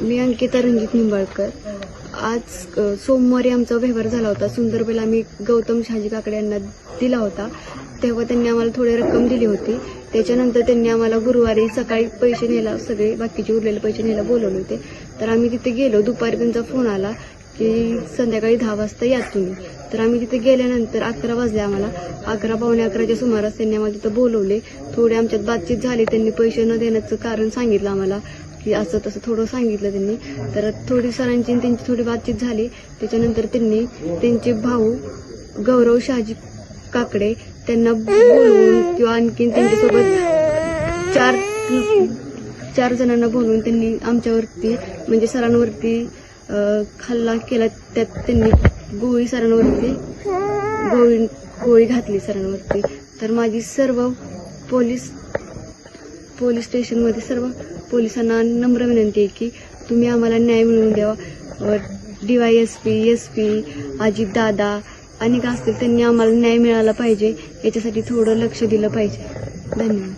मी अंकिता रणजित निंबाळकर. आज सोमवारी आमचा व्यवहार झाला होता. सुंदरबेल आम्ही गौतम शहाजी काकडे यांना दिला होता. तेव्हा त्यांनी आम्हाला थोडी रक्कम दिली होती. त्याच्यानंतर त्यांनी आम्हाला गुरुवारी सकाळी पैसे न्यायला, सगळे बाकीचे उरलेले पैसे न्यायला बोलवले होते. तर आम्ही तिथे गेलो. दुपारी त्यांचा फोन आला की संध्याकाळी 10 वाजता या तुम्ही. तर आम्ही तिथे गेल्यानंतर 11 वाजले आम्हाला. 11 पावणे 11च्या सुमारास त्यांनी आम्हाला तिथं बोलवले. थोडी आमच्यात बातचीत झाली. त्यांनी पैसे न देण्याचं कारण सांगितलं आम्हाला की असं तसं थोडं सांगितलं त्यांनी. तर थोडी सरांची त्यांची थोडी बातचीत झाली. त्याच्यानंतर त्यांनी त्यांचे भाऊ गौरव शहाजी काकडे त्यांना बोलवून किंवा आणखीन त्यांच्यासोबत चार जणांना बोलवून त्यांनी आमच्यावरती म्हणजे सरांवरती हल्ला केला. त्यात त्यांनी सरांवरती गोळी घातली सरांवरती. तर माझी सर्व पोलीस स्टेशनमध्ये सर्व पोलिसांना नम्र विनंती आहे की तुम्ही आम्हाला न्याय मिळवून द्यावा. DYSP, SP, अजित दादा अनेक असतील, त्यांनी आम्हाला न्याय मिळाला पाहिजे. याच्यासाठी थोडं लक्ष दिलं पाहिजे. धन्यवाद.